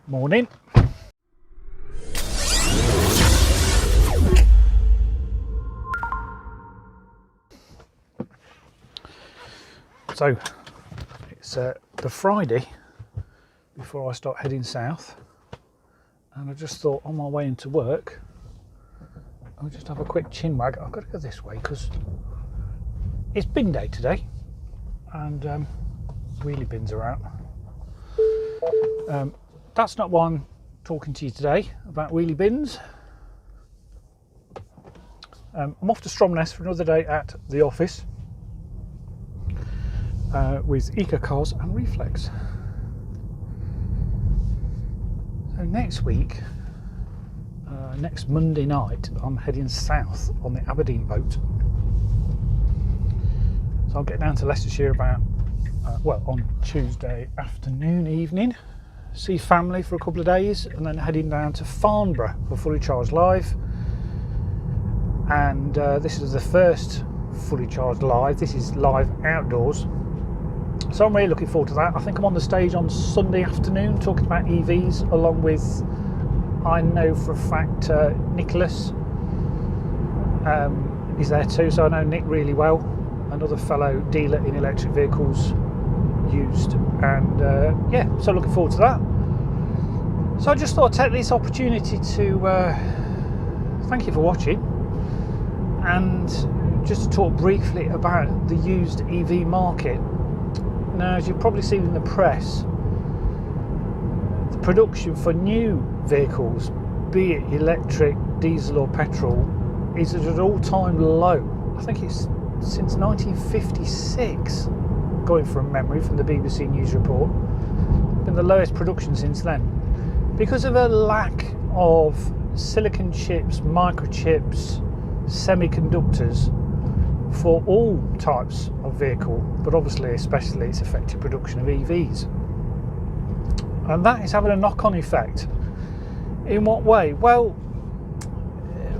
Morning. So it's the Friday before I start heading south, and I just thought on my way into work I'll just have a quick chin wag. I've got to go this way because it's bin day today, and wheelie bins are out. That's not why I'm talking to you today about wheelie bins. I'm off to Stromness for another day at the office with Eco Cars and Reflex. So next week, next Monday night, I'm heading south on the Aberdeen boat. So I'll get down to Leicestershire about on Tuesday afternoon, evening, see family for a couple of days, and then heading down to Farnborough for Fully Charged Live. And this is the first Fully Charged Live. This is live outdoors, so I'm really looking forward to that. I think I'm on the stage on Sunday afternoon talking about EVs, along with, I know for a fact, Nicholas is there too, so I know Nick really well, another fellow dealer in electric vehicles used, and so looking forward to that. So I just thought I'd take this opportunity to thank you for watching, and just to talk briefly about the used EV market. Now, as you've probably seen in the press, the production for new vehicles, be it electric, diesel or petrol, is at an all-time low. I think it's since 1956, going from memory from the BBC News report. Been the lowest production since then, because of a lack of silicon chips, microchips, semiconductors for all types of vehicle, but obviously especially it's affected production of EVs, and that is having a knock-on effect. In what way? Well,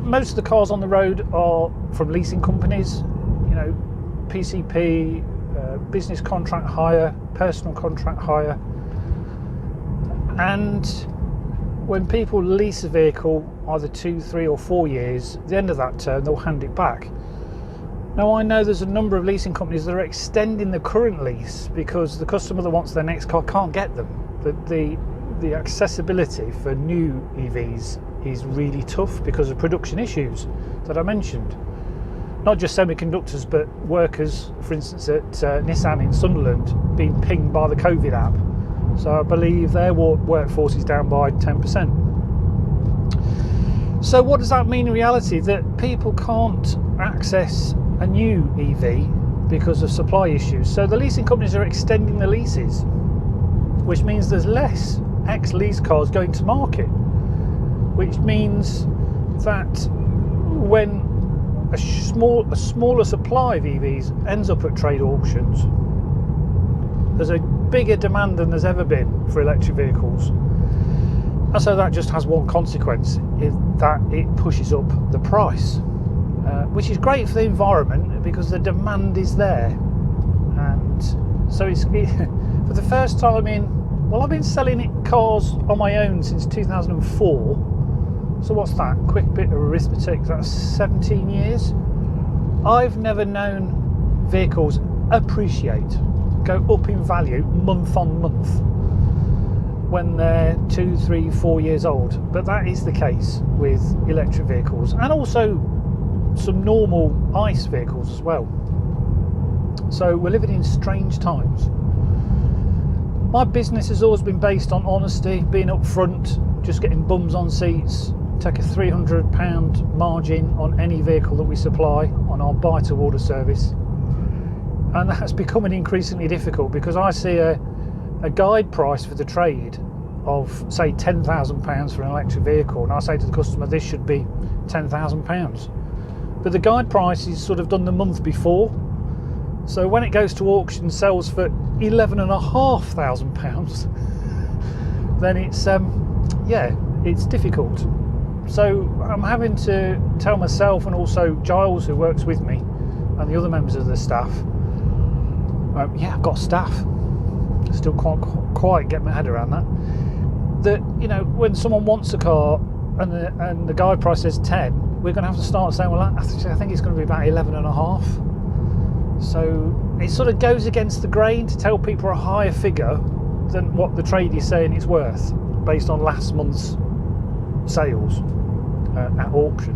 most of the cars on the road are from leasing companies, PCP, business contract hire, personal contract hire, and when people lease a vehicle either 2, 3 or 4 years, at the end of that term they'll hand it back. Now, I know there's a number of leasing companies that are extending the current lease because the customer that wants their next car can't get them. The accessibility for new EVs is really tough because of production issues that I mentioned. Not just semiconductors, but workers, for instance, at Nissan in Sunderland, being pinged by the COVID app. So I believe their workforce is down by 10%. So what does that mean in reality? That people can't access a new EV because of supply issues. So the leasing companies are extending the leases, which means there's less ex-lease cars going to market, which means that when a smaller supply of EVs ends up at trade auctions, there's a bigger demand than there's ever been for electric vehicles. And so that just has one consequence, is that it pushes up the price, which is great for the environment because the demand is there. And so it's for the first time I've been selling cars on my own since 2004. So what's that? Quick bit of arithmetic, that's 17 years. I've never known vehicles appreciate, go up in value month on month when they're 2, 3, 4 years old. But that is the case with electric vehicles, and also some normal ICE vehicles as well. So we're living in strange times. My business has always been based on honesty, being upfront, just getting bums on seats, take a £300 margin on any vehicle that we supply on our buy to order service. And that's becoming increasingly difficult because I see a guide price for the trade of, say, £10,000 for an electric vehicle, and I say to the customer this should be £10,000, but the guide price is sort of done the month before, so when it goes to auction sells for £11,500, then it's difficult. So I'm having to tell myself, and also Giles, who works with me, and the other members of the staff, I've got staff. Still can't quite get my head around that. that, you know, when someone wants a car and the guide price says 10, we're going to have to start saying, well, I think it's going to be about 11 and a half. So it sort of goes against the grain to tell people a higher figure than what the trade is saying it's worth based on last month's sales at auction.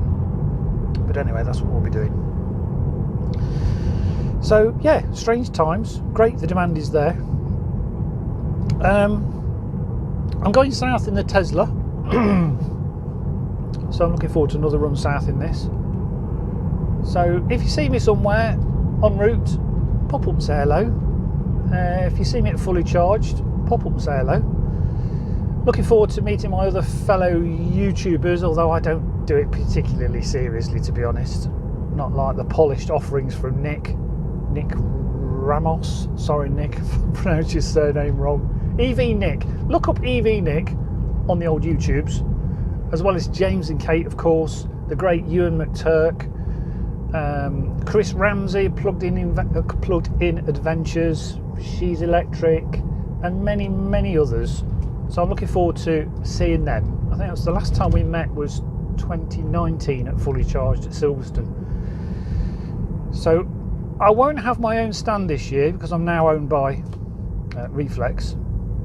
But anyway, that's what we'll be doing. So yeah, strange times. Great, the demand is there. I'm going south in the Tesla. So I'm looking forward to another run south in this. So if you see me somewhere en route, pop up and say hello. If you see me at fully charged, pop up and say hello. Looking forward to meeting my other fellow YouTubers, although I don't do it particularly seriously, to be honest. Not like the polished offerings from Nick Ramos. Sorry, Nick, if I pronounced your surname wrong. EV Nick. Look up EV Nick on the old YouTubes, as well as James and Kate, of course, the great Ewan McTurk, Chris Ramsey, Plugged In Adventures, She's Electric, and many, many others. So I'm looking forward to seeing them. I think that's the last time we met was 2019 at Fully Charged at Silverstone. So I won't have my own stand this year because I'm now owned by Reflex.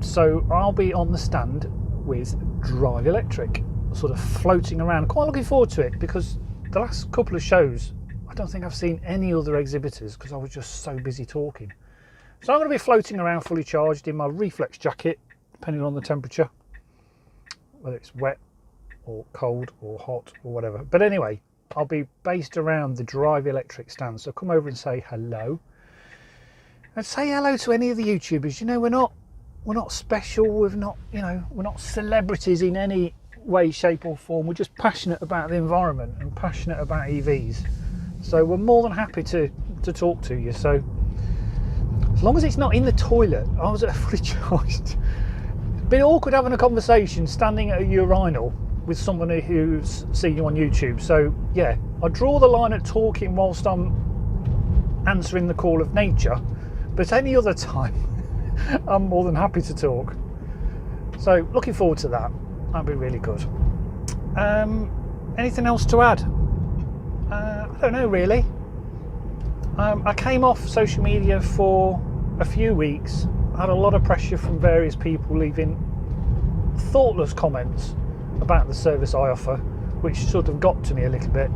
So I'll be on the stand with Drive Electric, sort of floating around. Quite looking forward to it because the last couple of shows I don't think I've seen any other exhibitors because I was just so busy talking. So I'm going to be floating around fully charged in my Reflex jacket, depending on the temperature, whether it's wet or cold or hot or whatever. But anyway, I'll be based around the Drive Electric stand, so come over and say hello, and say hello to any of the YouTubers. You know, we're not special, we're not celebrities in any way, shape or form. We're just passionate about the environment and passionate about EVs, so we're more than happy to talk to you. So as long as it's not in the toilet. I was at a fully charged, it's been awkward having a conversation standing at a urinal with somebody who's seen you on YouTube. So yeah, I draw the line at talking whilst I'm answering the call of nature, but any other time I'm more than happy to talk. So looking forward to that. That'd be really good. Anything else to add? I don't know really. I came off social media for a few weeks. I had a lot of pressure from various people leaving thoughtless comments about the service I offer, which sort of got to me a little bit.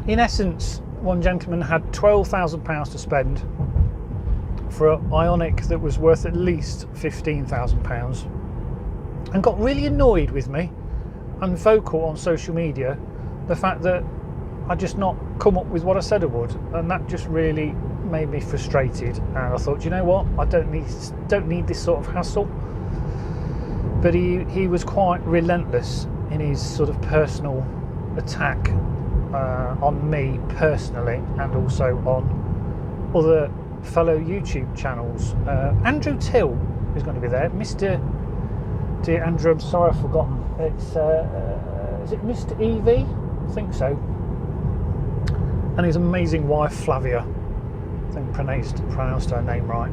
In essence, one gentleman had £12,000 to spend for an Ioniq that was worth at least £15,000, and got really annoyed with me and vocal on social media the fact that I just not come up with what I said I would, and that just really made me frustrated. And I thought, you know what, I don't need this sort of hassle. But he was quite relentless in his sort of personal attack on me personally, and also on other fellow YouTube channels. Andrew Till is going to be there. Dear Andrew, I'm sorry I've forgotten. It's is it Mr. EV? I think so. And his amazing wife Flavia. I think pronounced her name right.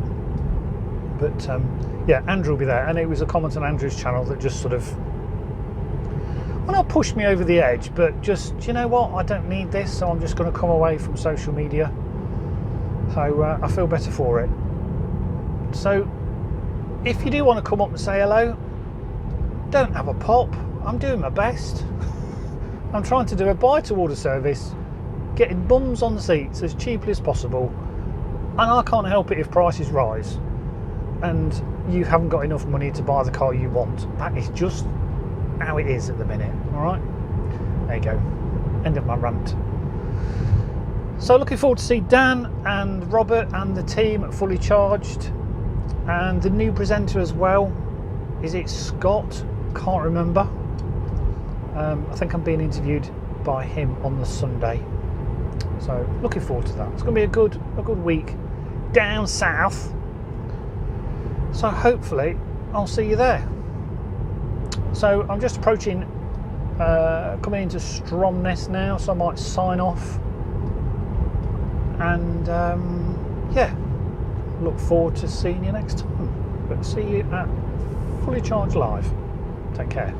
But yeah, Andrew will be there, and it was a comment on Andrew's channel that just sort of, well, not pushed me over the edge, but just, you know what, I don't need this, so I'm just going to come away from social media. So I feel better for it. So if you do want to come up and say hello, don't have a pop. I'm doing my best. I'm trying to do a buy to order service, getting bums on the seats as cheaply as possible, and I can't help it if prices rise and you haven't got enough money to buy the car you want. That is just how it is at the minute. All right, there you go, end of my rant. So looking forward to see Dan and Robert and the team at Fully Charged, and the new presenter as well. Is it Scott? Can't remember. I think I'm being interviewed by him on the Sunday, so looking forward to that. It's going to be a good week down south, so hopefully I'll see you there. So I'm just approaching coming into Stromness now, so I might sign off, and yeah, look forward to seeing you next time. But see you at Fully Charged Live. Take care.